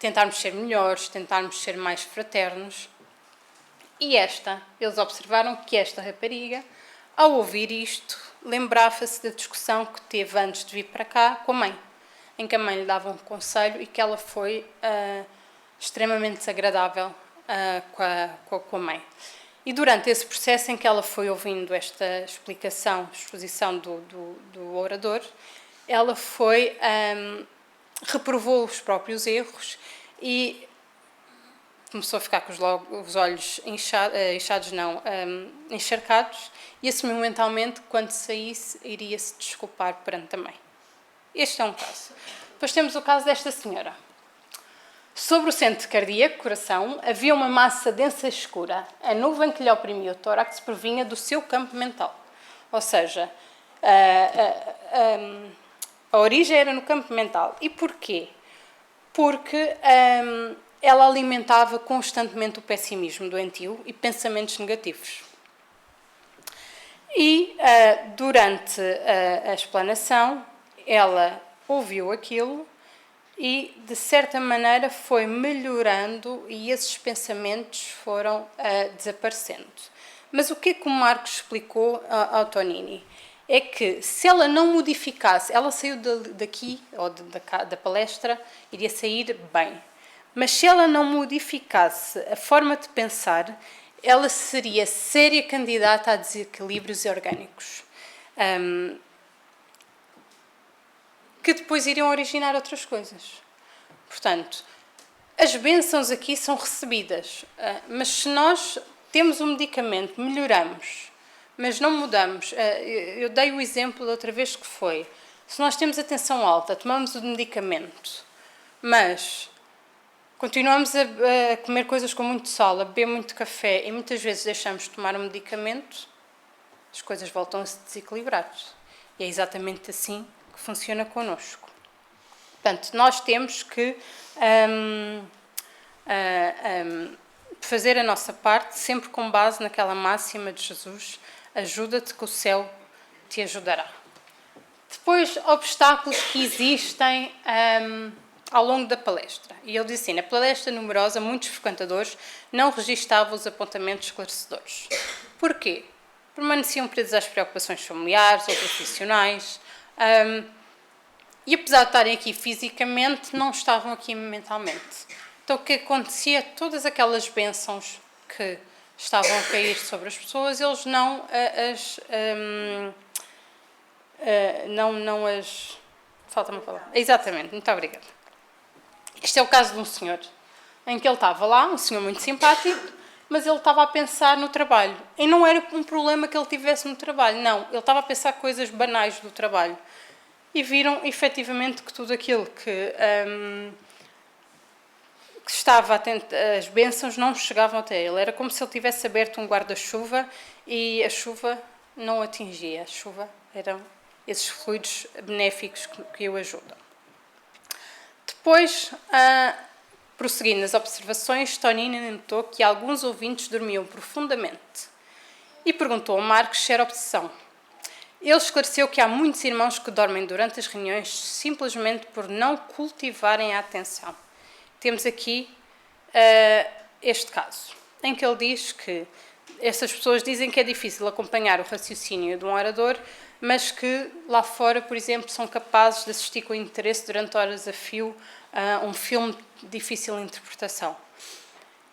tentarmos ser melhores, tentarmos ser mais fraternos. E eles observaram que esta rapariga, ao ouvir isto, lembrava-se da discussão que teve antes de vir para cá com a mãe, em que a mãe lhe dava um conselho e que ela foi extremamente desagradável com a mãe. E durante esse processo em que ela foi ouvindo esta exposição do orador, ela reprovou os próprios erros e começou a ficar com os olhos encharcados, e assumiu mentalmente que quando saísse iria se desculpar perante a mãe. Este é um caso. Depois temos o caso desta senhora. Sobre o centro cardíaco, coração, havia uma massa densa e escura. A nuvem que lhe oprimia o tórax provinha do seu campo mental. Ou seja, a origem era no campo mental. E porquê? Porque ela alimentava constantemente o pessimismo doentio e pensamentos negativos. E durante a explanação, ela ouviu aquilo e, de certa maneira, foi melhorando e esses pensamentos foram desaparecendo. Mas o que é que o Marcos explicou ao Tonini? É que se ela não modificasse, ela saiu daqui, ou da palestra, iria sair bem. Mas se ela não modificasse a forma de pensar, ela seria séria candidata a desequilíbrios orgânicos, que depois iriam originar outras coisas. Portanto, as bênçãos aqui são recebidas, mas se nós temos um medicamento, melhoramos, mas não mudamos. Eu dei o exemplo da outra vez que foi, se nós temos a tensão alta, tomamos o medicamento, mas continuamos a comer coisas com muito sal, a beber muito café e muitas vezes deixamos de tomar um medicamento, as coisas voltam a se desequilibrar. E é exatamente assim que funciona connosco. Portanto, nós temos que fazer a nossa parte, sempre com base naquela máxima de Jesus: ajuda-te que o céu te ajudará. Depois, obstáculos que existem ao longo da palestra. E ele disse assim: na palestra numerosa, muitos frequentadores não registavam os apontamentos esclarecedores. Porquê? Permaneciam presos às preocupações familiares ou profissionais, e apesar de estarem aqui fisicamente, não estavam aqui mentalmente. Então o que acontecia? Todas aquelas bênçãos que estavam a cair sobre as pessoas, eles não as... Falta uma palavra. Exatamente, muito obrigada. Este é o caso de um senhor, em que ele estava lá, um senhor muito simpático, mas ele estava a pensar no trabalho. E não era um problema que ele tivesse no trabalho, não. Ele estava a pensar coisas banais do trabalho. E viram, efetivamente, que tudo aquilo que estava atento, as bênçãos não chegavam até ele. Era como se ele tivesse aberto um guarda-chuva e a chuva não atingia a chuva, eram esses fluidos benéficos que o ajudam. Depois, prosseguindo nas observações, Tonini notou que alguns ouvintes dormiam profundamente e perguntou a Marcos se era obsessão. Ele esclareceu que há muitos irmãos que dormem durante as reuniões simplesmente por não cultivarem a atenção. Temos aqui este caso, em que ele diz que essas pessoas dizem que é difícil acompanhar o raciocínio de um orador, mas que lá fora, por exemplo, são capazes de assistir com interesse durante horas a fio a um filme de difícil interpretação.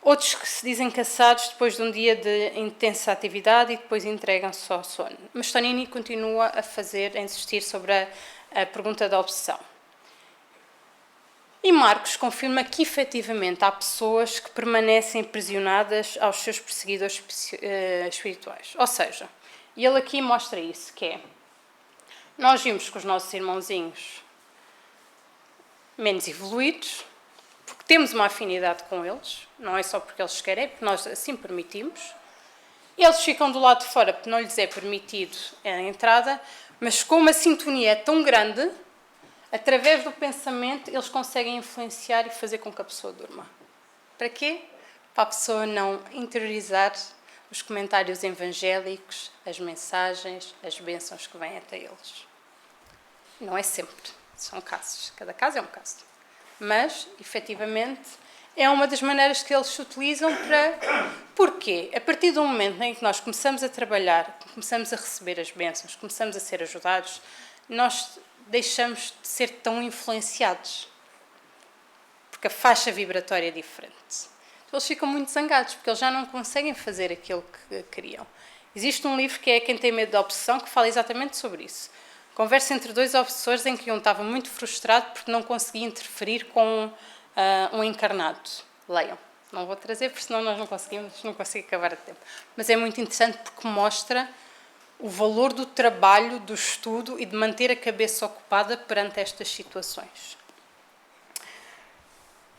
Outros que se dizem cansados depois de um dia de intensa atividade e depois entregam-se ao sono. Mas Tonini continua a insistir sobre a pergunta da obsessão. E Marcos confirma que, efetivamente, há pessoas que permanecem aprisionadas aos seus perseguidores espirituais. Ou seja, ele aqui mostra isso, que é, nós vimos que os nossos irmãozinhos menos evoluídos, porque temos uma afinidade com eles, não é só porque eles querem, é porque nós assim permitimos. Eles ficam do lado de fora porque não lhes é permitido a entrada, mas com uma sintonia tão grande, através do pensamento, eles conseguem influenciar e fazer com que a pessoa durma. Para quê? Para a pessoa não interiorizar os comentários evangélicos, as mensagens, as bênçãos que vêm até eles. Não é sempre, são casos. Cada caso é um caso. Mas, efetivamente, é uma das maneiras que eles se utilizam para... Porquê? A partir do momento em que nós começamos a trabalhar, começamos a receber as bênçãos, começamos a ser ajudados, nós deixamos de ser tão influenciados. Porque a faixa vibratória é diferente. Então, eles ficam muito zangados, porque eles já não conseguem fazer aquilo que queriam. Existe um livro que é Quem Tem Medo da Obsessão, que fala exatamente sobre isso. Conversa entre dois obsessores em que um estava muito frustrado porque não conseguia interferir com um encarnado. Leiam. Não vou trazer, porque senão nós não consigo acabar a tempo. Mas é muito interessante porque mostra o valor do trabalho, do estudo e de manter a cabeça ocupada perante estas situações.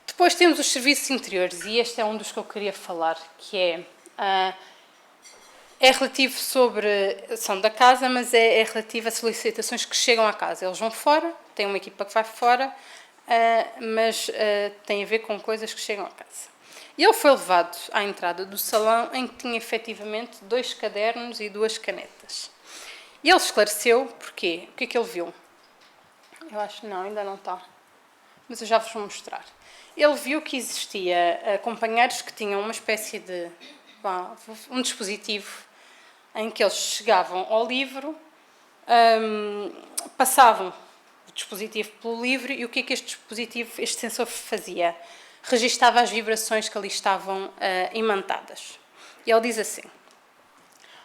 Depois temos os serviços interiores, e este é um dos que eu queria falar, que é relativo são da casa, mas é relativo a solicitações que chegam à casa. Eles vão fora, tem uma equipa que vai fora, mas tem a ver com coisas que chegam à casa. E ele foi levado à entrada do salão, em que tinha efetivamente 2 cadernos e 2 canetas. E ele esclareceu porquê. O que é que ele viu? Eu acho que não, ainda não está. Mas eu já vos vou mostrar. Ele viu que existia companheiros que tinham uma espécie de... um dispositivo em que eles chegavam ao livro, passavam o dispositivo pelo livro e o que é que este sensor fazia? Registava as vibrações que ali estavam imantadas. E ele diz assim: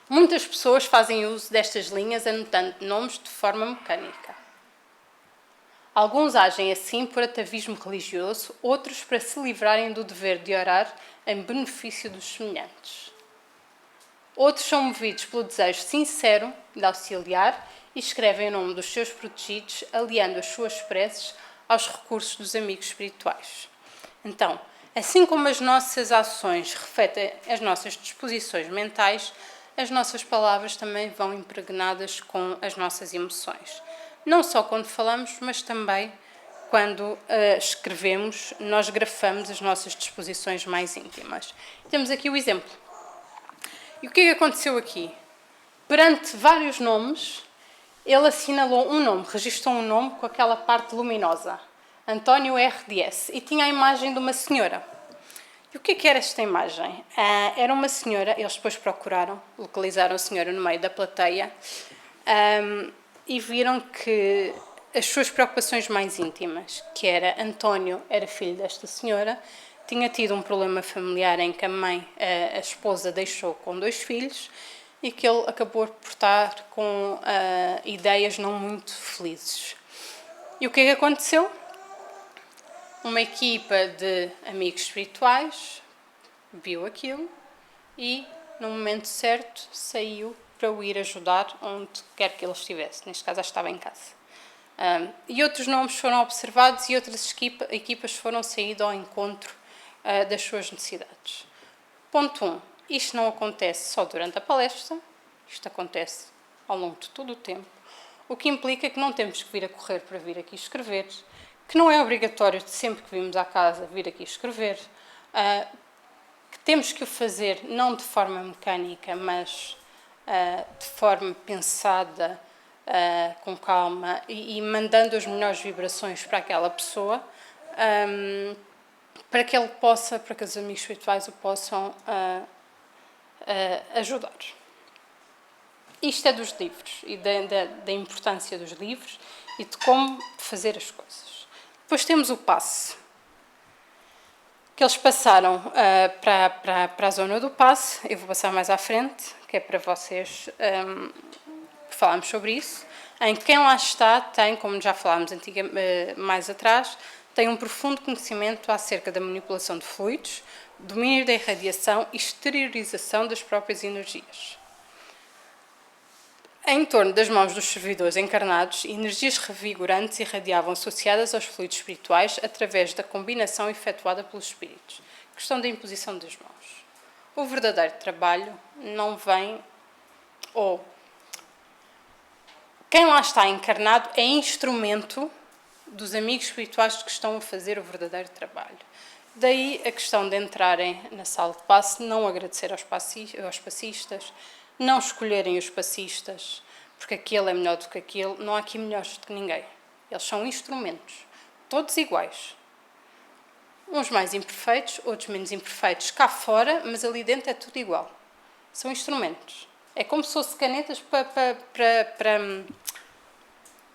muitas pessoas fazem uso destas linhas anotando nomes de forma mecânica. Alguns agem assim por atavismo religioso, outros para se livrarem do dever de orar em benefício dos semelhantes. Outros são movidos pelo desejo sincero de auxiliar e escrevem o nome dos seus protegidos, aliando as suas preces aos recursos dos amigos espirituais. Então, assim como as nossas ações refletem as nossas disposições mentais, as nossas palavras também vão impregnadas com as nossas emoções. Não só quando falamos, mas também quando escrevemos, nós grafamos as nossas disposições mais íntimas. Temos aqui o exemplo. E o que é que aconteceu aqui? Perante vários nomes, ele assinalou um nome, registrou um nome com aquela parte luminosa. António RDS. E tinha a imagem de uma senhora. E o que é que era esta imagem? Era uma senhora, eles depois procuraram, localizaram a senhora no meio da plateia e viram que as suas preocupações mais íntimas, que era António, era filho desta senhora, tinha tido um problema familiar em que a esposa deixou com 2 filhos e que ele acabou por estar com ideias não muito felizes. E o que é que aconteceu? Uma equipa de amigos espirituais viu aquilo e, no momento certo, saiu para o ir ajudar onde quer que ele estivesse. Neste caso, estava em casa. E outros nomes foram observados e outras equipas foram saídas ao encontro das suas necessidades. Ponto 1. Isto não acontece só durante a palestra, Isto acontece ao longo de todo o tempo, o que implica que não temos que vir a correr para vir aqui escrever, que não é obrigatório de sempre que vimos à casa vir aqui escrever, que temos que o fazer não de forma mecânica, mas de forma pensada, com calma e mandando as melhores vibrações para aquela pessoa, para que ele possa, para que os amigos espirituais o possam ajudar. Isto é dos livros e da importância dos livros e de como fazer as coisas. Depois temos o passe, que eles passaram para a zona do passe. Eu vou passar mais à frente, que é para vocês falarmos sobre isso, em que quem lá está tem, como já falámos mais atrás, tem um profundo conhecimento acerca da manipulação de fluidos, domínio da irradiação e exteriorização das próprias energias. Em torno das mãos dos servidores encarnados, energias revigorantes irradiavam associadas aos fluidos espirituais através da combinação efetuada pelos espíritos. Questão da imposição das mãos. O verdadeiro trabalho não vem, ou quem lá está encarnado é instrumento dos amigos espirituais que estão a fazer o verdadeiro trabalho. Daí a questão de entrarem na sala de passe, não agradecer aos passistas, não escolherem os passistas, porque aquele é melhor do que aquele. Não há aqui melhores do que ninguém. Eles são instrumentos, todos iguais. Uns mais imperfeitos, outros menos imperfeitos cá fora, mas ali dentro é tudo igual. São instrumentos. É como se fossem canetas para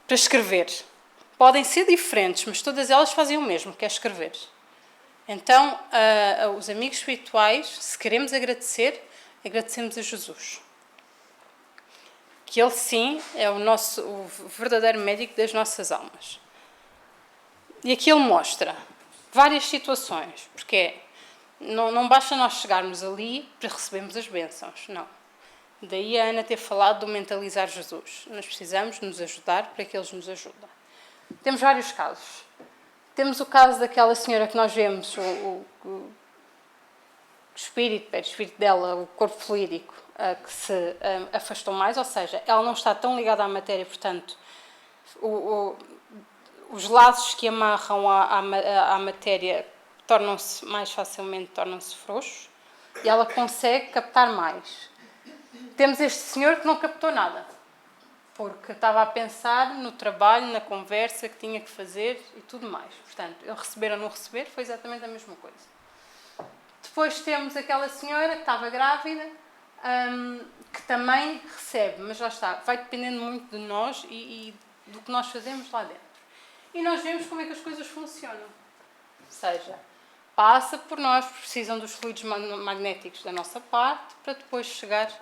escrever. Podem ser diferentes, mas todas elas fazem o mesmo, que é escrever. Então, os amigos espirituais, se queremos agradecer, agradecemos a Jesus. Que Ele, sim, é o verdadeiro médico das nossas almas. E aqui Ele mostra várias situações, porque não basta nós chegarmos ali para recebermos as bênçãos, não. Daí a Ana ter falado do mentalizar Jesus. Nós precisamos nos ajudar para que Eles nos ajudem. Temos vários casos. Temos o caso daquela senhora que nós vemos, o espírito dela, o corpo fluídico, que se afastou mais, ou seja, ela não está tão ligada à matéria, portanto, os laços que amarram à matéria tornam-se mais facilmente, tornam-se frouxos, e ela consegue captar mais. Temos este senhor que não captou nada, porque estava a pensar no trabalho, na conversa que tinha que fazer e tudo mais. Portanto, ele receber ou não receber foi exatamente a mesma coisa. Depois temos aquela senhora que estava grávida, que também recebe, mas lá está, vai dependendo muito de nós e do que nós fazemos lá dentro. E nós vemos como é que as coisas funcionam. Ou seja, passa por nós, precisam dos fluidos magnéticos da nossa parte para depois chegar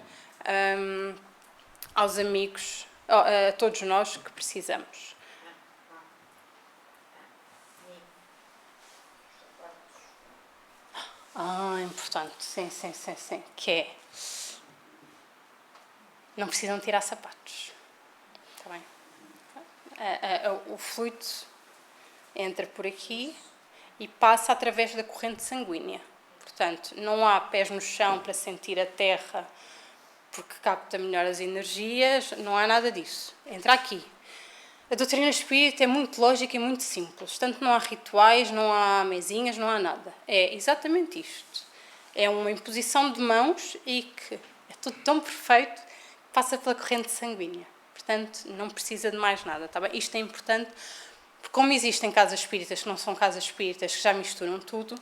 aos amigos, a todos nós que precisamos. Importante, sim, que é, não precisam tirar sapatos, está bem? O fluido entra por aqui e passa através da corrente sanguínea, portanto, não há pés no chão para sentir a terra, porque capta melhor as energias, não há nada disso, entra aqui. A doutrina espírita é muito lógica e muito simples. Portanto, não há rituais, não há mesinhas, não há nada. É exatamente isto. É uma imposição de mãos e que é tudo tão perfeito que passa pela corrente sanguínea. Portanto, não precisa de mais nada. Tá bem? Isto é importante, porque como existem casas espíritas que não são casas espíritas, que já misturam tudo,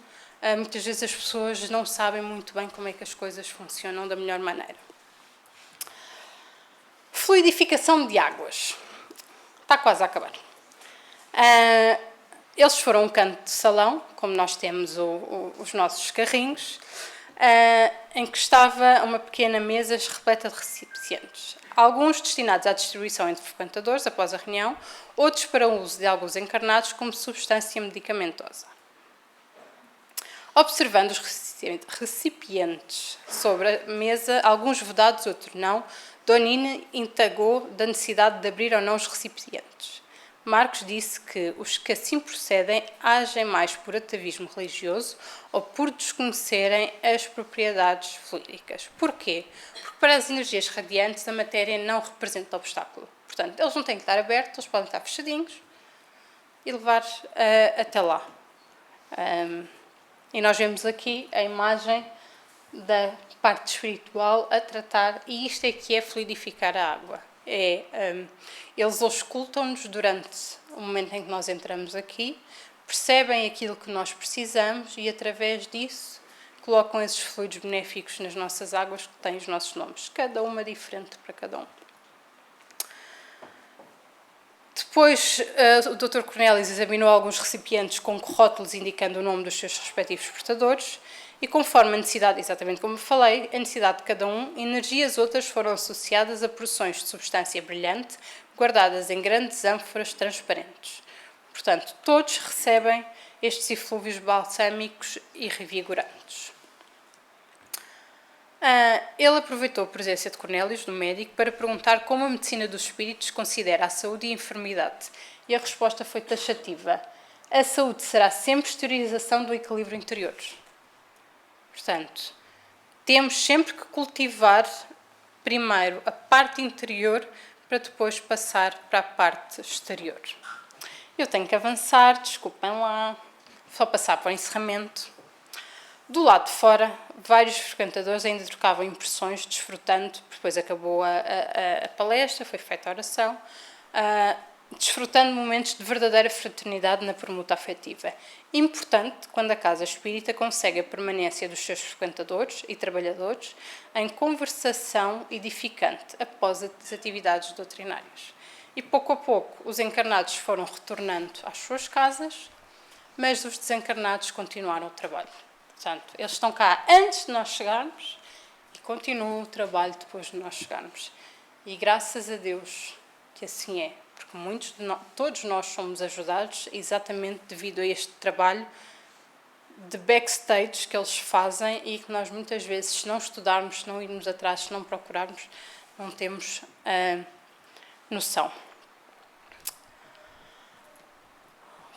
muitas vezes as pessoas não sabem muito bem como é que as coisas funcionam da melhor maneira. Fluidificação de águas. Está quase a acabar. Eles foram a um canto de salão, como nós temos os nossos carrinhos, em que estava uma pequena mesa repleta de recipientes. Alguns destinados à distribuição entre frequentadores após a reunião, outros para o uso de alguns encarnados como substância medicamentosa. Observando os recipientes sobre a mesa, alguns vedados, outros não, Dona Nina indagou da necessidade de abrir ou não os recipientes. Marcos disse que os que assim procedem agem mais por atavismo religioso ou por desconhecerem as propriedades fluídicas. Porquê? Porque para as energias radiantes a matéria não representa obstáculo. Portanto, eles não têm que estar abertos, eles podem estar fechadinhos e levar até lá. E nós vemos aqui a imagem da parte espiritual a tratar, e isto é que é fluidificar a água. Eles auscultam-nos durante o momento em que nós entramos aqui, percebem aquilo que nós precisamos e, através disso, colocam esses fluidos benéficos nas nossas águas que têm os nossos nomes, cada uma diferente para cada um. Depois, o Dr. Cornélios examinou alguns recipientes com rótulos indicando o nome dos seus respectivos portadores e, conforme a necessidade, exatamente como falei, a necessidade de cada um, energias outras foram associadas a porções de substância brilhante guardadas em grandes ânforas transparentes. Portanto, todos recebem estes eflúvios balsâmicos e revigorantes. Ele aproveitou a presença de Cornélios, do médico, para perguntar como a medicina dos espíritos considera a saúde e a enfermidade. E a resposta foi taxativa. A saúde será sempre exteriorização do equilíbrio interior. Portanto, temos sempre que cultivar primeiro a parte interior para depois passar para a parte exterior. Eu tenho que avançar, desculpem lá, só passar para o encerramento. Do lado de fora, vários frequentadores ainda trocavam impressões, desfrutando, depois acabou a palestra, foi feita a oração, desfrutando momentos de verdadeira fraternidade na permuta afetiva. Importante quando a casa espírita consegue a permanência dos seus frequentadores e trabalhadores em conversação edificante após as atividades doutrinárias. E pouco a pouco os encarnados foram retornando às suas casas, mas os desencarnados continuaram o trabalho. Portanto, eles estão cá antes de nós chegarmos e continuam o trabalho depois de nós chegarmos. E graças a Deus que assim é, porque todos nós somos ajudados exatamente devido a este trabalho de backstage que eles fazem e que nós muitas vezes, se não estudarmos, se não irmos atrás, se não procurarmos, não temos noção.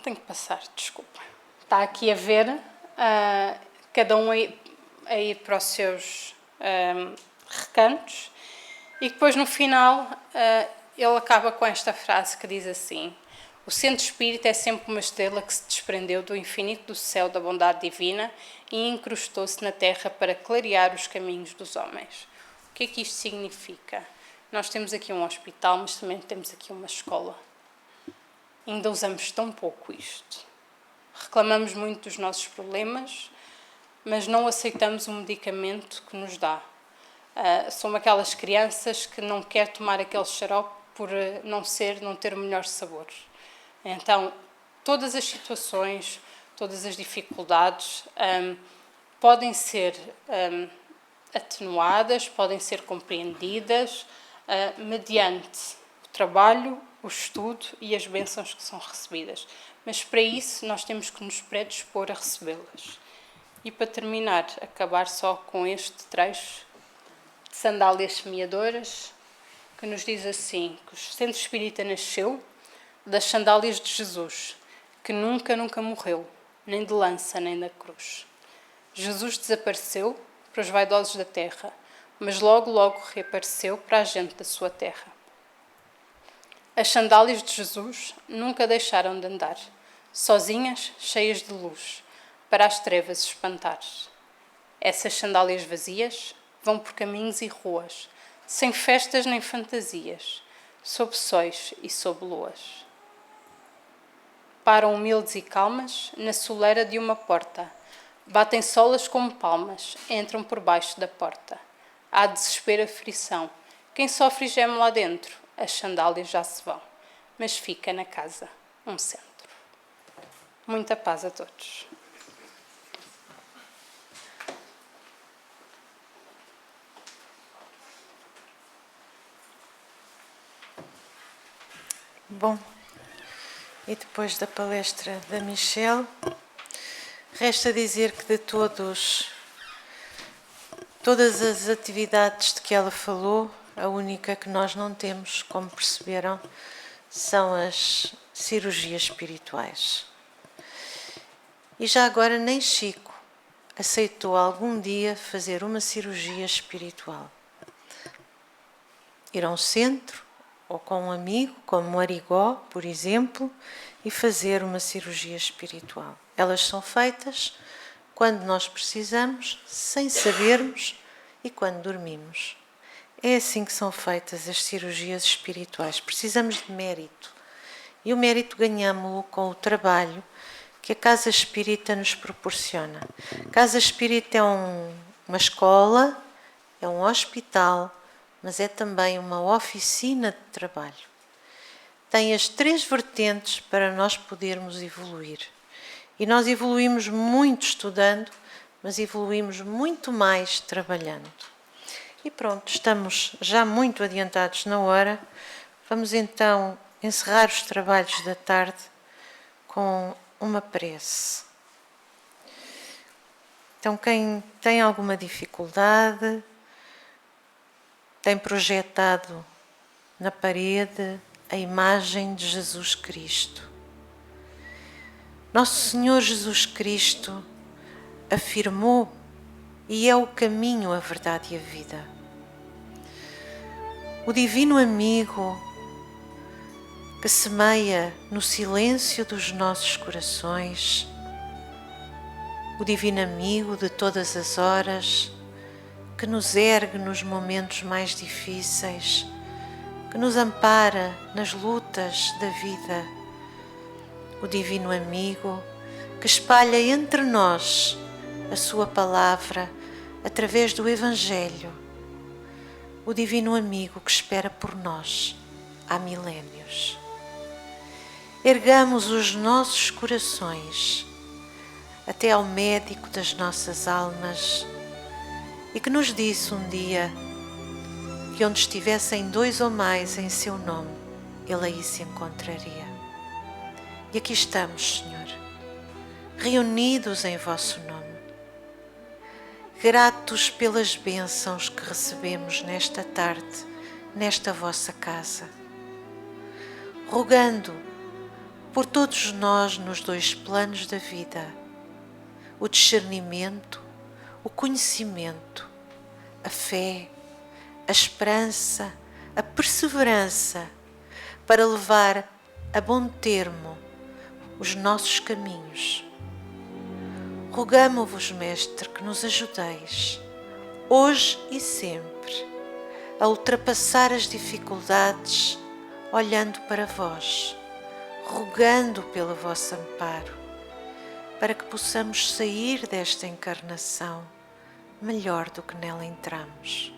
Tenho que passar, desculpa. Está aqui a ver cada um a ir para os seus recantos e depois no final ele acaba com esta frase que diz assim: o centro espírita é sempre uma estrela que se desprendeu do infinito do céu da bondade divina e incrustou-se na terra para clarear os caminhos dos homens. O que é que isto significa? Nós temos aqui um hospital, mas também temos aqui uma escola. Ainda usamos tão pouco isto. Reclamamos muito dos nossos problemas, mas não aceitamos o medicamento que nos dá. Somos aquelas crianças que não querem tomar aquele xarope por não ter o melhor sabor. Então, todas as situações, todas as dificuldades podem ser atenuadas, podem ser compreendidas mediante o trabalho, o estudo e as bênçãos que são recebidas. Mas para isso nós temos que nos predispor a recebê-las. E para terminar, acabar só com este trecho de Sandálias Semeadoras, que nos diz assim, que o Centro Espírita nasceu das sandálias de Jesus, que nunca morreu, nem de lança, nem da cruz. Jesus desapareceu para os vaidosos da terra, mas logo reapareceu para a gente da sua terra. As sandálias de Jesus nunca deixaram de andar, sozinhas, cheias de luz, para as trevas espantar. Essas sandálias vazias vão por caminhos e ruas, sem festas nem fantasias, sob sóis e sob luas. Param humildes e calmas na soleira de uma porta, batem solas como palmas, entram por baixo da porta. Há desespero, aflição, quem sofre e geme lá dentro, as sandálias já se vão, mas fica na casa um centro. Muita paz a todos.
Bom, e depois da palestra da Michelle, resta dizer que de todas as atividades de que ela falou, a única que nós não temos, como perceberam, são as cirurgias espirituais. E já agora nem Chico aceitou algum dia fazer uma cirurgia espiritual. Ir a um centro ou com um amigo, como Arigó, por exemplo, e fazer uma cirurgia espiritual. Elas são feitas quando nós precisamos, sem sabermos e quando dormimos. É assim que são feitas as cirurgias espirituais. Precisamos de mérito. E o mérito ganhamo-lo com o trabalho que a Casa Espírita nos proporciona. A Casa Espírita é uma escola, é um hospital, mas é também uma oficina de trabalho. Tem as 3 vertentes para nós podermos evoluir. E nós evoluímos muito estudando, mas evoluímos muito mais trabalhando. E pronto, estamos já muito adiantados na hora. Vamos então encerrar os trabalhos da tarde com uma prece. Então, quem tem alguma dificuldade, tem projetado na parede a imagem de Jesus Cristo. Nosso Senhor Jesus Cristo afirmou e é o caminho, a verdade e a vida. O divino amigo que semeia no silêncio dos nossos corações, o divino amigo de todas as horas, que nos ergue nos momentos mais difíceis, que nos ampara nas lutas da vida, o divino amigo que espalha entre nós a sua palavra através do Evangelho, o divino amigo que espera por nós há milénios. Ergamos os nossos corações até ao médico das nossas almas e que nos disse um dia que onde estivessem 2 ou mais em seu nome, ele aí se encontraria. E aqui estamos, Senhor, reunidos em vosso nome, gratos pelas bênçãos que recebemos nesta tarde, nesta vossa casa, rogando por todos nós nos 2 planos da vida, o discernimento, o conhecimento, a fé, a esperança, a perseverança, para levar a bom termo os nossos caminhos. Rogamo-vos, Mestre, que nos ajudeis, hoje e sempre, a ultrapassar as dificuldades, olhando para vós, rogando pelo vosso amparo, para que possamos sair desta encarnação melhor do que nela entramos.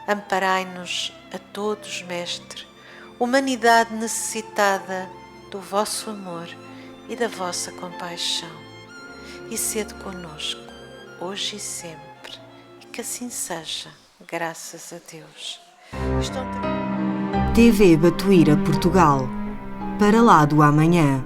Amparai-nos a todos, Mestre, humanidade necessitada do vosso amor e da vossa compaixão, e sede conosco, hoje e sempre, e que assim seja, graças a Deus.
TV Batuíra Portugal, para lá do amanhã.